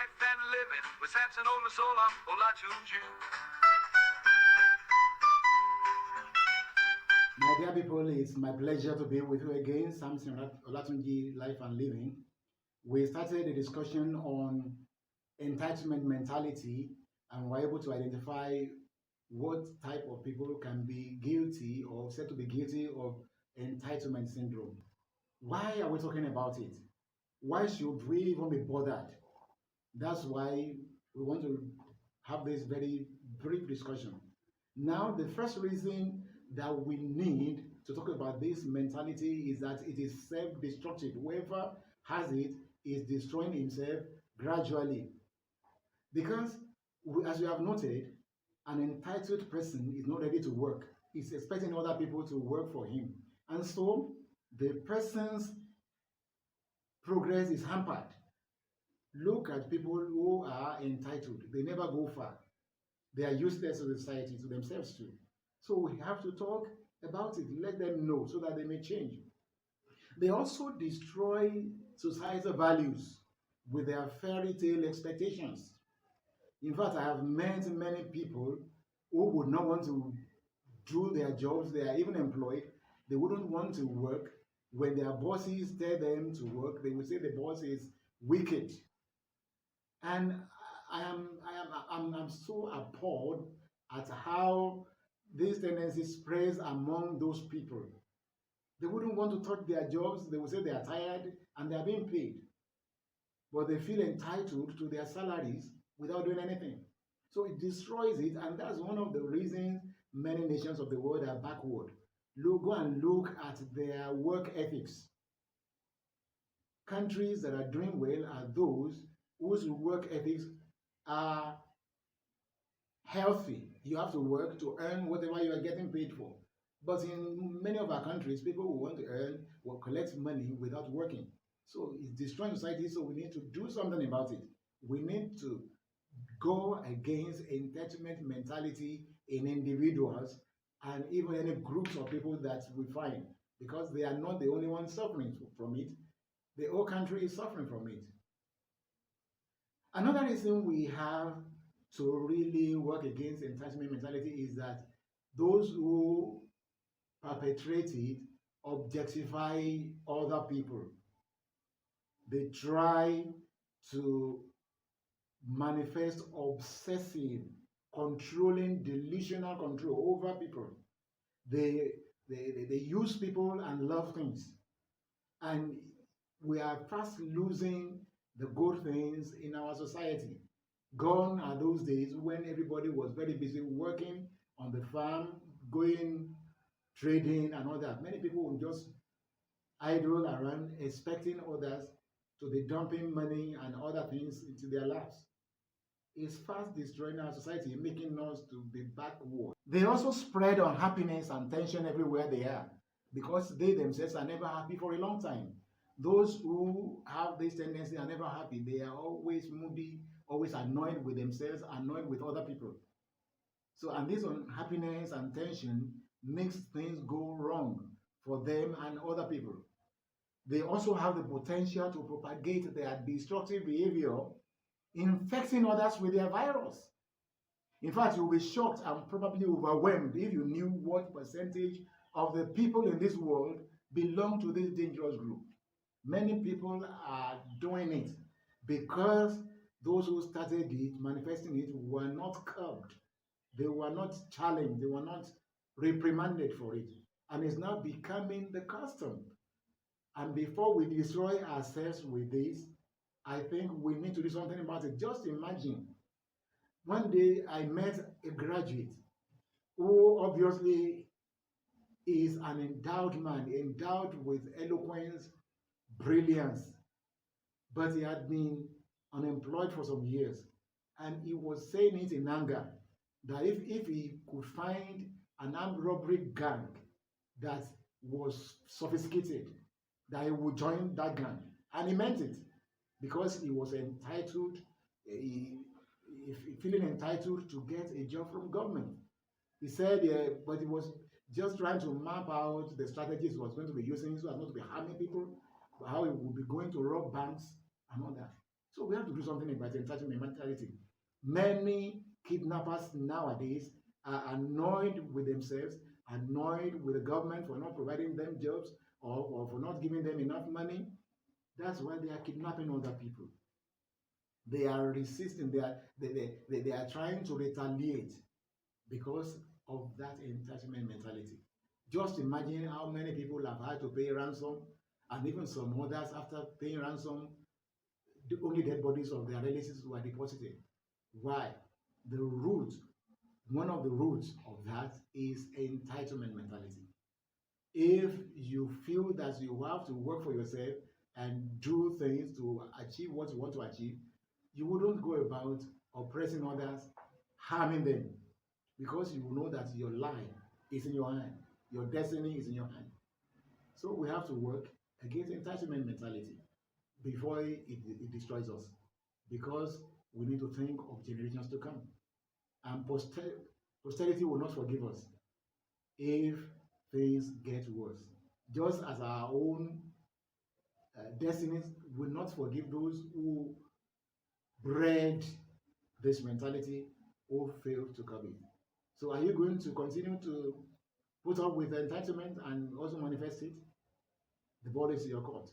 life and living with Samson Olusola Olatunju. My dear people, it's my pleasure to be with you again, Samson Olatunji, Life and Living. We started a discussion on entitlement mentality, and we're able to identify what type of people can be guilty or said to be guilty of entitlement syndrome. Why are we talking about it? Why should we even be bothered? That's why we want to have this very brief discussion. Now, the first reason that we need to talk about this mentality is that it is self-destructive. Whoever has it is destroying himself gradually. Because, as you have noted, an entitled person is not ready to work. He's expecting other people to work for him. And so, the person's progress is hampered. Look at people who are entitled. They never go far. They are useless to the society, to themselves too. So we have to talk about it, let them know so that they may change. They also destroy societal values with their fairy tale expectations. In fact, I have met many people who would not want to do their jobs. They are even employed. They wouldn't want to work. When their bosses tell them to work, they would say the boss is wicked. And I'm so appalled at how this tendency spreads among those people. They wouldn't want to touch their jobs. They would say they are tired and they are being paid, but they feel entitled to their salaries without doing anything. So it destroys it, and that's one of the reasons many nations of the world are backward. Go and look at their work ethics. Countries that are doing well are those whose work ethics are healthy. You have to work to earn whatever you are getting paid for. But in many of our countries, people who want to earn will collect money without working. So it's destroying society, so we need to do something about it. We need to go against entitlement mentality in individuals and even any groups of people that we find, because they are not the only ones suffering from it. The whole country is suffering from it. Another reason we have to really work against entitlement mentality is that those who perpetrate it objectify other people. They try to manifest obsessive, controlling, delusional control over people. They use people and love things. And we are fast losing the good things in our society. Gone are those days when everybody was very busy working on the farm, going trading and all that. Many people would just idle around expecting others to be dumping money and other things into their laps. It's fast destroying our society, making us to be backward. They also spread unhappiness and tension everywhere they are, because they themselves are never happy for a long time. Those who have this tendency are never happy. They are always moody, always annoyed with themselves, annoyed with other people. So, and this unhappiness and tension makes things go wrong for them and other people. They also have the potential to propagate their destructive behavior, infecting others with their virus. In fact, you'll be shocked and probably overwhelmed if you knew what percentage of the people in this world belong to this dangerous group. Many people are doing it because those who started it, manifesting it, were not curbed. They were not challenged. They were not reprimanded for it. And it's now becoming the custom. And before we destroy ourselves with this, I think we need to do something about it. Just imagine, one day I met a graduate who obviously is an endowed man, endowed with eloquence, brilliance, but he had been unemployed for some years. And he was saying it in anger that if he could find an armed robbery gang that was sophisticated, that he would join that gang. And he meant it because he was entitled, feeling entitled to get a job from government. He said, but he was just trying to map out the strategies he was going to be using so as not to be harming people, but how he would be going to rob banks and all that. So we have to do something about entitlement mentality. Many kidnappers nowadays are annoyed with themselves, annoyed with the government for not providing them jobs, or for not giving them enough money. That's why they are kidnapping other people. They are resisting, they are trying to retaliate because of that entitlement mentality. Just imagine how many people have had to pay ransom, and even some others, after paying ransom, the only dead bodies of their relatives were deposited. Why? The root, one of the roots of that is entitlement mentality. If you feel that you have to work for yourself and do things to achieve what you want to achieve, you wouldn't go about oppressing others, harming them, because you know that your life is in your hand, your destiny is in your hand. So we have to work against entitlement mentality before it destroys us, because we need to think of generations to come. And posterity will not forgive us if things get worse. Just as our own destinies will not forgive those who bred this mentality or failed to curb it. So, are you going to continue to put up with entitlement and also manifest it? The ball is in your court.